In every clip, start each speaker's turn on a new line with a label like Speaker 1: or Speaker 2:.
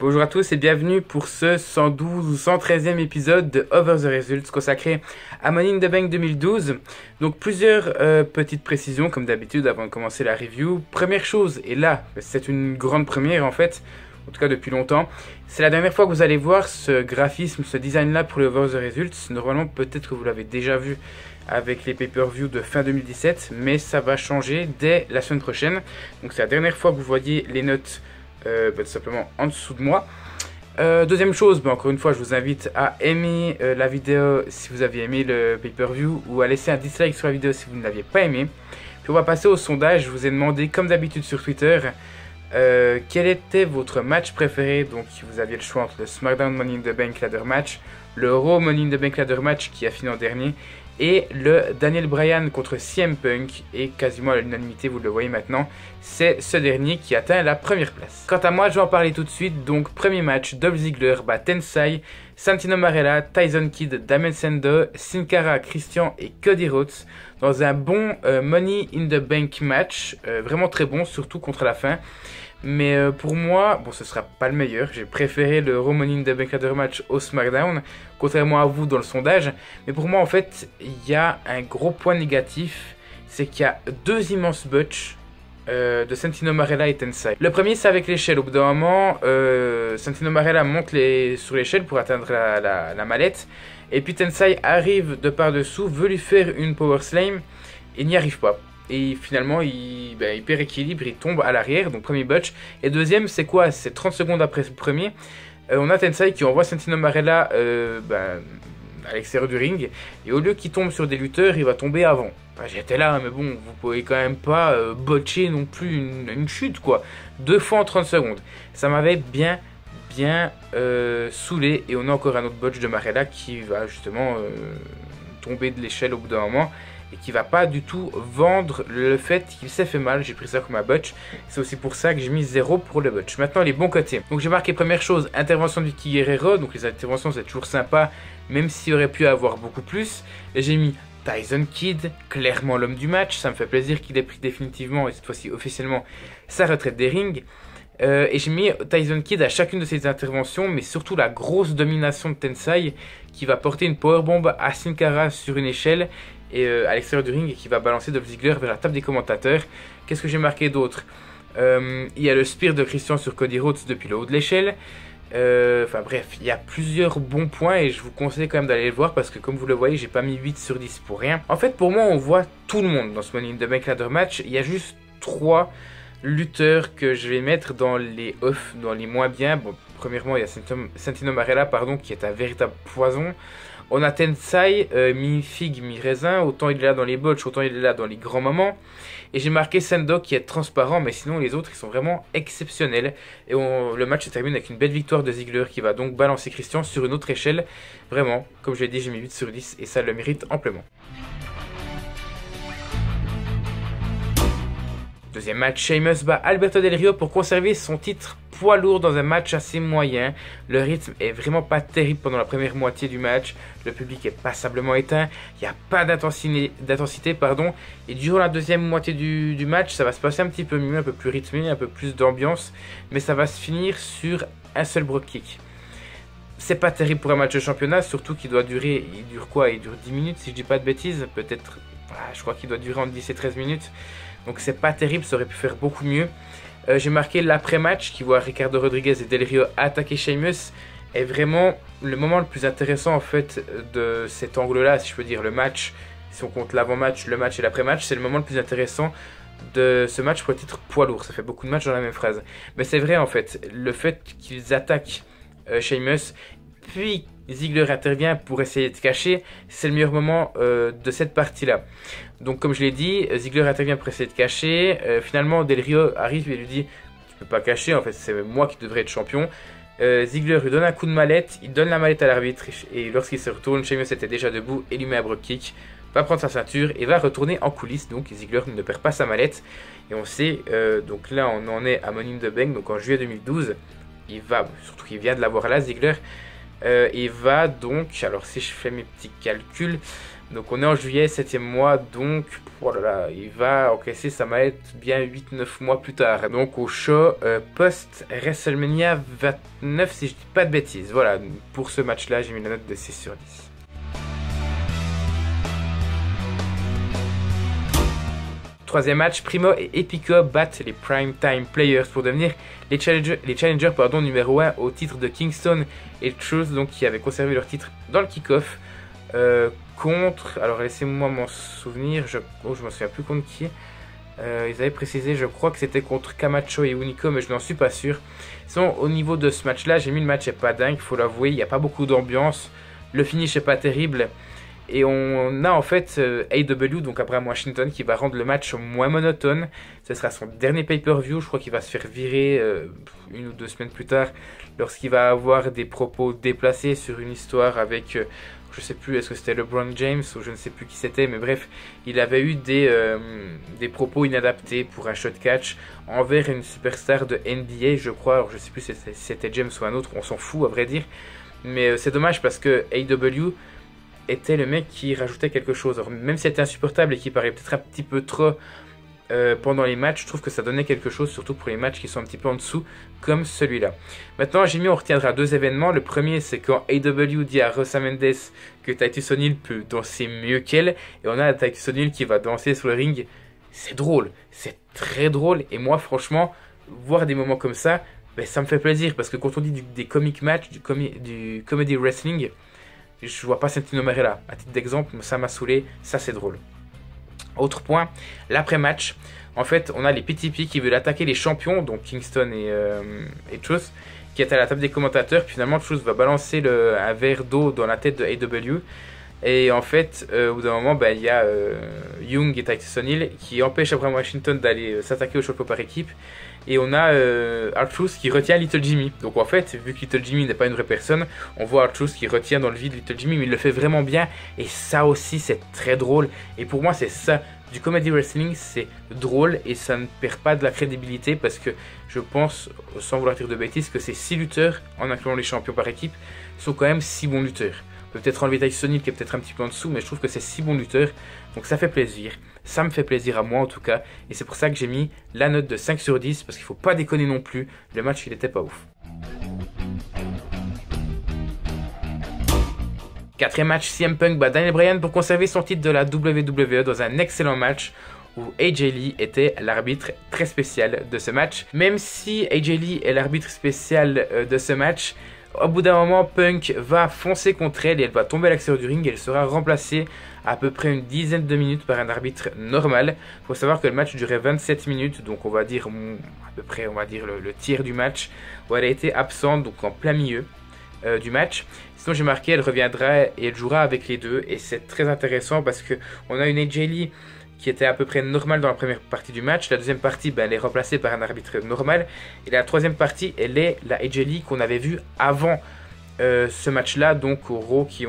Speaker 1: Bonjour à tous et bienvenue pour ce 112 ou 113e épisode de Over the Results consacré à Money in the Bank 2012. Donc plusieurs petites précisions comme d'habitude avant de commencer la review. Première chose, et là c'est une grande première en fait, en tout cas depuis longtemps, c'est la dernière fois que vous allez voir ce graphisme, ce design là pour le Over the Results. Normalement peut-être que vous l'avez déjà vu avec les pay-per-view de fin 2017, mais ça va changer dès la semaine prochaine. Donc c'est la dernière fois que vous voyez les notes tout simplement en dessous de moi. Deuxième chose, encore une fois je vous invite à aimer la vidéo si vous avez aimé le pay-per-view ou à laisser un dislike sur la vidéo si vous ne l'aviez pas aimé. Puis on va passer au sondage. Je vous ai demandé comme d'habitude sur Twitter quel était votre match préféré. Donc vous aviez le choix entre le SmackDown Money in the Bank Ladder Match, le Raw Money in the Bank Ladder Match qui a fini en dernier et le Daniel Bryan contre CM Punk, et quasiment à l'unanimité, vous le voyez maintenant, c'est ce dernier qui atteint la première place. Quant à moi, je vais en parler tout de suite. Donc premier match, Dolph Ziggler bat Tensai, Santino Marella, Tyson Kidd, Damien Sandow, Sin Cara, Christian et Cody Rhodes dans un bon Money in the Bank match, vraiment très bon, surtout contre la fin. Mais pour moi, bon, ce sera pas le meilleur. J'ai préféré le Raw Money in the Bank Ladder Match au SmackDown, contrairement à vous dans le sondage. Mais pour moi, en fait, il y a un gros point négatif, c'est qu'il y a deux immenses botches de Santino Marella et Tensai. Le premier, c'est avec l'échelle. Au bout d'un moment, Santino Marella monte sur l'échelle pour atteindre la mallette. Et puis Tensai arrive de par-dessous, veut lui faire une power slam et n'y arrive pas. Et finalement, il perd équilibre, il tombe à l'arrière, donc premier botch. Et deuxième, c'est quoi? C'est 30 secondes après le premier. On a Tensai qui envoie Santino Marella à l'extérieur du ring. Et au lieu qu'il tombe sur des lutteurs, il va tomber avant. Enfin, j'étais là, mais bon, vous pouvez quand même pas botcher non plus une chute, quoi. 2 fois en 30 secondes. Ça m'avait bien saoulé. Et on a encore un autre botch de Marella qui va justement tomber de l'échelle au bout d'un moment. Et qui va pas du tout vendre le fait qu'il s'est fait mal. J'ai pris ça comme un botch. C'est aussi pour ça que j'ai mis 0 pour le botch. Maintenant les bons côtés. Donc j'ai marqué première chose, intervention de Vicky Guerrero. Donc les interventions c'est toujours sympa, même s'il aurait pu avoir beaucoup plus. Et j'ai mis Tyson Kidd, clairement l'homme du match. Ça me fait plaisir qu'il ait pris définitivement, et cette fois-ci officiellement, sa retraite des rings. Et j'ai mis Tyson Kidd à chacune de ses interventions, mais surtout la grosse domination de Tensai qui va porter une powerbomb à Sin Cara sur une échelle et à l'extérieur du ring, et qui va balancer Dolph Ziggler vers la table des commentateurs. Qu'est-ce que j'ai marqué d'autre? Il y a le spear de Christian sur Cody Rhodes depuis le haut de l'échelle. Enfin bref, il y a plusieurs bons points et je vous conseille quand même d'aller le voir parce que comme vous le voyez, j'ai pas mis 8 sur 10 pour rien. En fait, pour moi, on voit tout le monde dans ce Money in the Bank Ladder Match. Il y a juste 3 lutteurs que je vais mettre dans les off, dans les moins bien. Bon, premièrement, il y a Santino Marella, pardon, qui est un véritable poison. On a Tensai, mi-figue, mi-raisin. Autant il est là dans les botches, autant il est là dans les grands moments. Et j'ai marqué Sando qui est transparent, mais sinon les autres ils sont vraiment exceptionnels. Et le match se termine avec une belle victoire de Ziggler qui va donc balancer Christian sur une autre échelle. Vraiment, comme je l'ai dit, j'ai mis 8 sur 10 et ça le mérite amplement. Deuxième match, Sheamus bat Alberto Del Rio pour conserver son titre poids lourd dans un match assez moyen. Le rythme est vraiment pas terrible pendant la première moitié du match. Le public est passablement éteint. Il n'y a pas d'intensité, pardon. Et durant la deuxième moitié du match, ça va se passer un petit peu mieux, un peu plus rythmé, un peu plus d'ambiance. Mais ça va se finir sur un seul brogue kick. C'est pas terrible pour un match de championnat, surtout qu'il doit durer, il dure quoi? Il dure 10 minutes si je dis pas de bêtises. Peut-être, je crois qu'il doit durer entre 10 et 13 minutes. Donc c'est pas terrible, ça aurait pu faire beaucoup mieux. J'ai marqué l'après-match qui voit Ricardo Rodriguez et Del Rio attaquer Sheamus. Est vraiment le moment le plus intéressant en fait de cet angle-là, si je peux dire, le match. Si on compte l'avant-match, le match et l'après-match, c'est le moment le plus intéressant de ce match pour le titre poids lourd. Ça fait beaucoup de matchs dans la même phrase. Mais c'est vrai en fait, le fait qu'ils attaquent Sheamus, puis Ziggler intervient pour essayer de cacher, c'est le meilleur moment de cette partie-là. Donc comme je l'ai dit, Ziggler intervient pour essayer de cacher. Finalement, Del Rio arrive et lui dit « Tu peux pas cacher, en fait c'est moi qui devrais être champion ». Ziggler lui donne un coup de mallette, il donne la mallette à l'arbitre et lorsqu'il se retourne, Sheamus était déjà debout et lui met un brogue kick, va prendre sa ceinture et va retourner en coulisses. Donc Ziggler ne perd pas sa mallette et on sait, donc là on en est à Money in the Bank, donc en juillet 2012, surtout qu'il vient de l'avoir là Ziggler. Il va donc, alors si je fais mes petits calculs, Donc on est en juillet, 7e mois, donc oh là là, il va encaisser sa mallette bien 8-9 mois plus tard. Donc au show post-WrestleMania 29, si je dis pas de bêtises. Voilà, pour ce match-là, j'ai mis la note de 6 sur 10. Troisième match, Primo et Epico battent les Prime Time Players pour devenir les challengers numéro 1 au titre de Kingston et Truth, donc qui avaient conservé leur titre dans le kick-off. Contre, alors laissez-moi m'en souvenir, je m'en souviens plus contre qui. Ils avaient précisé, je crois que c'était contre Camacho et Unico, mais je n'en suis pas sûr. Sinon, au niveau de ce match-là, j'ai mis le match est pas dingue, il faut l'avouer, il n'y a pas beaucoup d'ambiance. Le finish est pas terrible. Et on a en fait AEW, donc Abraham Washington, qui va rendre le match moins monotone. Ce sera son dernier pay-per-view. Je crois qu'il va se faire virer 1 ou 2 semaines plus tard, lorsqu'il va avoir des propos déplacés sur une histoire avec, je sais plus, est-ce que c'était LeBron James ou je ne sais plus qui c'était, mais bref, il avait eu des propos inadaptés pour un shot catch envers une superstar de NBA, je crois. Alors je sais plus si c'était James ou un autre, on s'en fout à vrai dire. Mais c'est dommage parce que AEW était le mec qui rajoutait quelque chose. Alors, même si c'était insupportable et qui paraît peut-être un petit peu trop pendant les matchs, je trouve que ça donnait quelque chose, surtout pour les matchs qui sont un petit peu en dessous, comme celui-là. Maintenant, j'ai mis, on retiendra 2 événements. Le premier, c'est quand AEW dit à Rosa Mendes que Titus O'Neil peut danser mieux qu'elle, et on a Titus O'Neil qui va danser sur le ring. C'est drôle, c'est très drôle, et moi, franchement, voir des moments comme ça, ben, ça me fait plaisir, parce que quand on dit des comic match, du comedy wrestling, je vois pas Santino Marella. À titre d'exemple, ça m'a saoulé, ça c'est drôle. Autre point, l'après-match. En fait, on a les PTP qui veulent attaquer les champions, donc Kingston et Truth, qui est à la table des commentateurs. Puis finalement, Truth va balancer un verre d'eau dans la tête de AEW. Et en fait, au bout d'un moment, il y a Young et Titus O'Neil qui empêchent Abraham Washington d'aller s'attaquer au champion par équipe. Et on a R-Truth qui retient Little Jimmy. Donc en fait, vu que Little Jimmy n'est pas une vraie personne, on voit R-Truth qui retient dans le vide Little Jimmy, mais il le fait vraiment bien. Et ça aussi, c'est très drôle. Et pour moi, c'est ça. Du comedy wrestling, c'est drôle et ça ne perd pas de la crédibilité parce que je pense, sans vouloir dire de bêtises, que ces 6 lutteurs, en incluant les champions par équipe, sont quand même 6 bons lutteurs. Peut-être enlever Titus O'Neil qui est peut-être un petit peu en dessous, mais je trouve que c'est 6 bons lutteurs. Donc ça fait plaisir. Ça me fait plaisir à moi en tout cas. Et c'est pour ça que j'ai mis la note de 5 sur 10. Parce qu'il ne faut pas déconner non plus. Le match, il n'était pas ouf. Quatrième match, CM Punk bat Daniel Bryan pour conserver son titre de la WWE dans un excellent match où AJ Lee était l'arbitre très spécial de ce match. Même si AJ Lee est l'arbitre spécial de ce match, au bout d'un moment, Punk va foncer contre elle et elle va tomber à l'extérieur du ring et elle sera remplacée à peu près une dizaine de minutes par un arbitre normal. Il faut savoir que le match durait 27 minutes, donc on va dire à peu près le tiers du match où elle a été absente, donc en plein milieu du match. Sinon j'ai marqué, elle reviendra et elle jouera avec les deux et c'est très intéressant parce que on a une AJ Lee qui était à peu près normale dans la première partie du match. La deuxième partie, elle est remplacée par un arbitre normal. Et la troisième partie, elle est la AJ Lee qu'on avait vue avant ce match-là, donc au Raw qui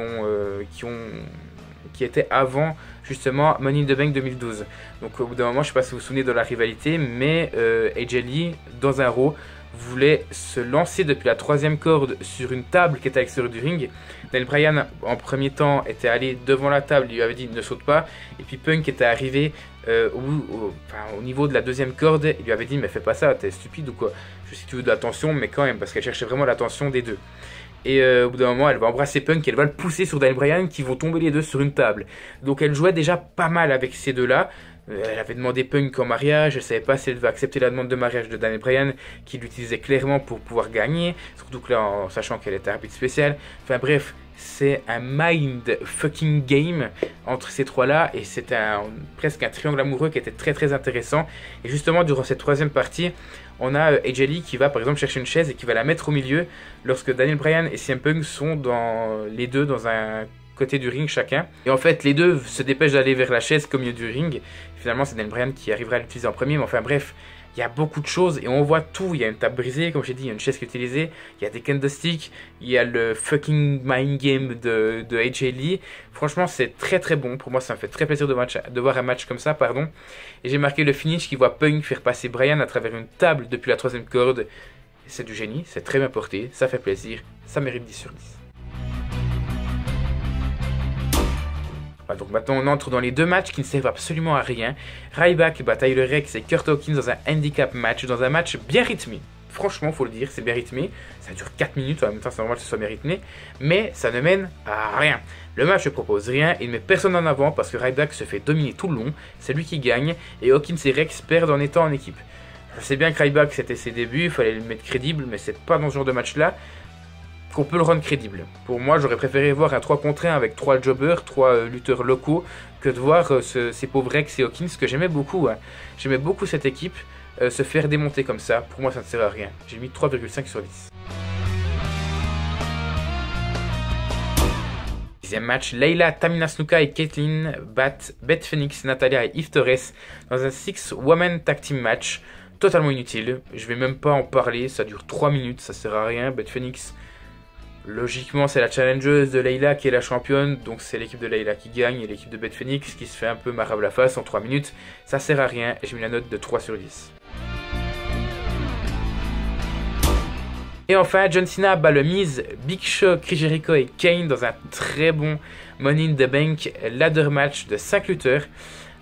Speaker 1: était avant justement Money in the Bank 2012. Donc au bout d'un moment, je ne sais pas si vous vous souvenez de la rivalité, mais AJ Lee, dans un Raw, voulait se lancer depuis la troisième corde sur une table qui était à l'extérieur du ring. Daniel Bryan en premier temps était allé devant la table, il lui avait dit ne saute pas, et puis Punk était arrivé au niveau de la deuxième corde, il lui avait dit mais fais pas ça, t'es stupide ou quoi. Je sais que tu veux de l'attention, mais quand même, parce qu'elle cherchait vraiment l'attention des deux. Et au bout d'un moment, elle va embrasser Punk et elle va le pousser sur Daniel Bryan qui vont tomber les deux sur une table. Donc elle jouait déjà pas mal avec ces deux-là. Elle avait demandé Punk en mariage, je ne savais pas si elle devait accepter la demande de mariage de Daniel Bryan, qui l'utilisait clairement pour pouvoir gagner, surtout que là, en sachant qu'elle était arbitre spécial. Enfin bref, c'est un mind fucking game entre ces trois-là, et c'était presque un triangle amoureux qui était très très intéressant. Et justement, durant cette troisième partie, on a AJ Lee qui va par exemple chercher une chaise et qui va la mettre au milieu, lorsque Daniel Bryan et CM Punk sont les deux dans un côté du ring chacun. Et en fait, les deux se dépêchent d'aller vers la chaise au milieu du ring. Finalement, c'est Daniel Bryan qui arrivera à l'utiliser en premier. Mais enfin bref, il y a beaucoup de choses et on voit tout. Il y a une table brisée, comme j'ai dit, il y a une chaise qui est utilisée. Il y a des candlesticks. Il y a le fucking mind game de AJ Lee. Franchement, c'est très très bon. Pour moi, ça me fait très plaisir de voir un match comme ça, pardon. Et j'ai marqué le finish qui voit Punk faire passer Bryan à travers une table depuis la troisième corde. C'est du génie, c'est très bien porté, ça fait plaisir, ça mérite 10 sur 10. Voilà, donc maintenant on entre dans les deux matchs qui ne servent absolument à rien. Ryback bat Tyler Rex et Kurt Hawkins dans un handicap match, dans un match bien rythmé. Franchement, faut le dire, c'est bien rythmé. Ça dure 4 minutes, en même temps c'est normal que ce soit bien rythmé. Mais ça ne mène à rien. Le match ne propose rien, il ne met personne en avant parce que Ryback se fait dominer tout le long. C'est lui qui gagne et Hawkins et Rex perdent en étant en équipe. Je sais bien que Ryback c'était ses débuts, il fallait le mettre crédible, mais c'est pas dans ce genre de match là qu'on peut le rendre crédible. Pour moi, j'aurais préféré voir un 3 contre 1 avec 3 jobbers, 3 lutteurs locaux, que de voir ces pauvres Rex et Hawkins, que j'aimais beaucoup. Hein. J'aimais beaucoup cette équipe, se faire démonter comme ça. Pour moi, ça ne sert à rien. J'ai mis 3,5 sur 10. Dixième match, Layla, Tamina Snuka et Caitlyn battent Beth Phoenix, Natalia et Eve Torres dans un 6-woman tag team match. Totalement inutile, je vais même pas en parler, ça dure 3 minutes, ça sert à rien. Beth Phoenix, logiquement, c'est la challengeuse de Layla qui est la championne, donc c'est l'équipe de Layla qui gagne et l'équipe de Beth Phoenix qui se fait un peu marable la face en 3 minutes. Ça sert à rien et j'ai mis la note de 3 sur 10. Et enfin, John Cena bat le Miz, Big Show, Chris Jericho et Kane dans un très bon Money in the Bank ladder match de 5 lutteurs.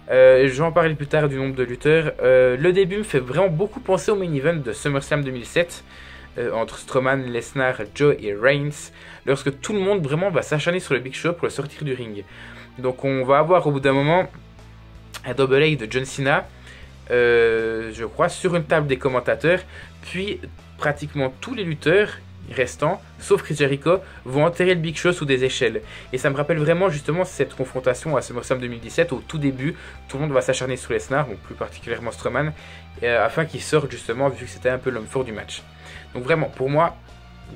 Speaker 1: Je vais en parler plus tard du nombre de lutteurs. Le début me fait vraiment beaucoup penser au main event de SummerSlam 2007. Entre Strowman, Lesnar, Joe et Reigns, lorsque tout le monde vraiment va s'acharner sur le Big Show pour le sortir du ring. Donc on va avoir au bout d'un moment un double leg de John Cena, je crois, sur une table des commentateurs, puis pratiquement tous les lutteurs restants, sauf Chris Jericho, vont enterrer le Big Show sous des échelles. Et ça me rappelle vraiment justement cette confrontation à SummerSlam 2017, au tout début, tout le monde va s'acharner sur Lesnar, bon, plus particulièrement Strowman, afin qu'il sorte justement, vu que c'était un peu l'homme fort du match. Donc vraiment, pour moi,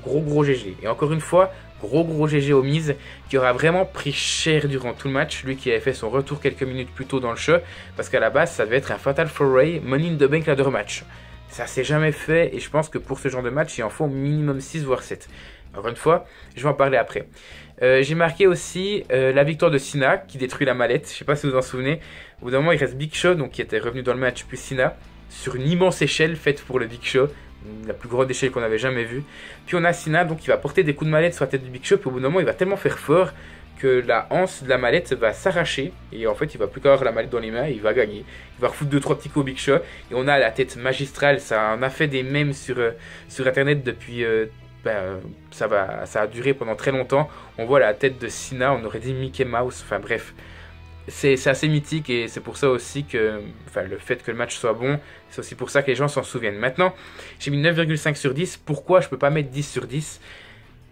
Speaker 1: gros GG. Et encore une fois, gros GG au Miz, qui aura vraiment pris cher durant tout le match. Lui qui avait fait son retour quelques minutes plus tôt dans le show, parce qu'à la base, ça devait être un Fatal 4-Way Money in the Bank ladder match. Ça s'est jamais fait, et je pense que pour ce genre de match, il en faut au minimum 6 voire 7. Encore une fois, je vais en parler après. J'ai marqué aussi la victoire de Cena, qui détruit la mallette. Je sais pas si vous vous en souvenez. Au bout d'un moment, il reste Big Show, donc qui était revenu dans le match, puis Cena, sur une immense échelle faite pour le Big Show. La plus grande échelle qu'on avait jamais vue. Puis on a Cena donc qui va porter des coups de mallette sur la tête du Big Show. Puis au bout d'un moment, il va tellement faire fort que la anse de la mallette va s'arracher. Et en fait, il va plus qu'avoir la mallette dans les mains et il va gagner. Il va refoutre 2-3 petits coups au Big Show. Et on a la tête magistrale. Ça en a fait des mèmes sur internet depuis. Ça a duré pendant très longtemps. On voit la tête de Cena. On aurait dit Mickey Mouse. Enfin bref. C'est assez mythique et c'est pour ça aussi que, le fait que le match soit bon, c'est aussi pour ça que les gens s'en souviennent. Maintenant, j'ai mis 9,5 sur 10. Pourquoi je ne peux pas mettre 10 sur 10?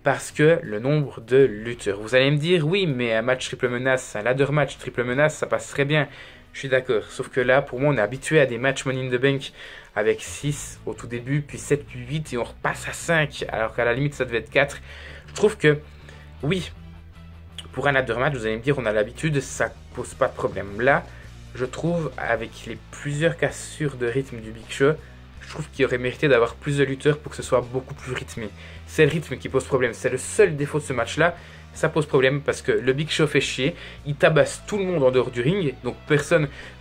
Speaker 1: Parce que le nombre de lutteurs. Vous allez me dire, oui, mais un match triple menace, un ladder match triple menace, ça passe très bien. Je suis d'accord. Sauf que là, pour moi, on est habitué à des matchs Money in the Bank avec 6 au tout début, puis 7, puis 8, et on repasse à 5, alors qu'à la limite, ça devait être 4. Je trouve que, oui, pour un ladder match, vous allez me dire, on a l'habitude, ça pose pas de problème. Là, je trouve, avec les plusieurs cassures de rythme du Big Show, je trouve qu'il aurait mérité d'avoir plus de lutteurs pour que ce soit beaucoup plus rythmé. C'est le rythme qui pose problème. C'est le seul défaut de ce match-là. Ça pose problème parce que le Big Show fait chier. Il tabasse tout le monde en dehors du ring. Donc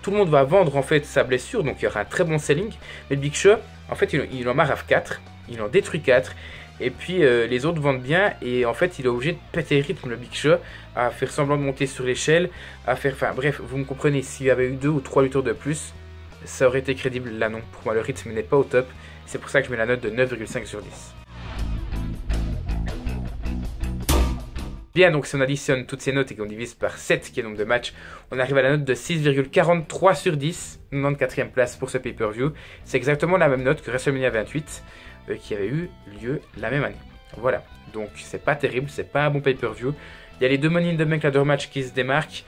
Speaker 1: tout le monde va vendre en fait sa blessure. Donc il y aura un très bon selling. Mais le Big Show, en fait, il en marave 4. Il en détruit 4. Et puis les autres vendent bien. Et en fait, il est obligé de péter le rythme, le Big Show, à faire semblant de monter sur l'échelle. Enfin bref, vous me comprenez. S'il y avait eu 2 ou 3 lutteurs de plus, ça aurait été crédible. Là non, pour moi le rythme n'est pas au top. C'est pour ça que je mets la note de 9,5 sur 10. Bien, donc si on additionne toutes ces notes et qu'on divise par 7, qui est le nombre de matchs, on arrive à la note de 6,43 sur 10, 94e place pour ce pay-per-view. C'est exactement la même note que WrestleMania 28, qui avait eu lieu la même année. Voilà, donc c'est pas terrible, c'est pas un bon pay-per-view. Il y a les deux Money in the Bank ladder match qui se démarquent.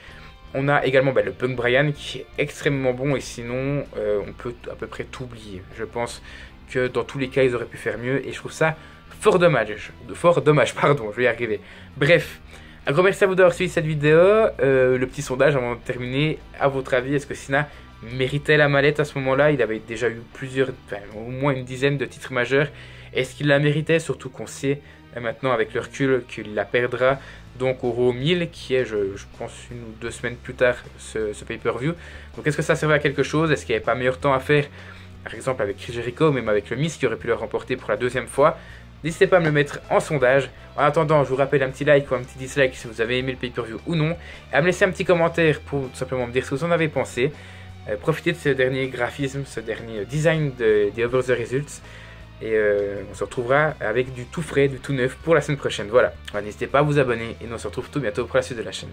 Speaker 1: On a également le Punk Bryan qui est extrêmement bon et sinon on peut à peu près tout oublier. Je pense que dans tous les cas ils auraient pu faire mieux et je trouve ça fort dommage, pardon, je vais y arriver. Bref, un gros merci à vous d'avoir suivi cette vidéo. Le petit sondage avant de terminer, à votre avis, est-ce que Cena méritait la mallette à ce moment-là? Il avait déjà eu au moins une dizaine de titres majeurs. Est-ce qu'il la méritait? Surtout qu'on sait maintenant avec le recul qu'il la perdra donc au Raw 1000 qui est je pense 1 ou 2 semaines plus tard ce pay-per-view. Donc est-ce que ça servait à quelque chose? Est-ce qu'il n'y avait pas meilleur temps à faire par exemple avec Chris Jericho, même avec le Miz qui aurait pu le remporter pour la 2e fois? N'hésitez pas à me le mettre en sondage. En attendant, je vous rappelle un petit like ou un petit dislike si vous avez aimé le pay-per-view ou non. Et à me laisser un petit commentaire pour tout simplement me dire ce que vous en avez pensé. Profitez de ce dernier graphisme, ce dernier design des Over the Results. Et on se retrouvera avec du tout frais, du tout neuf pour la semaine prochaine. Voilà, n'hésitez pas à vous abonner et nous on se retrouve tout bientôt pour la suite de la chaîne.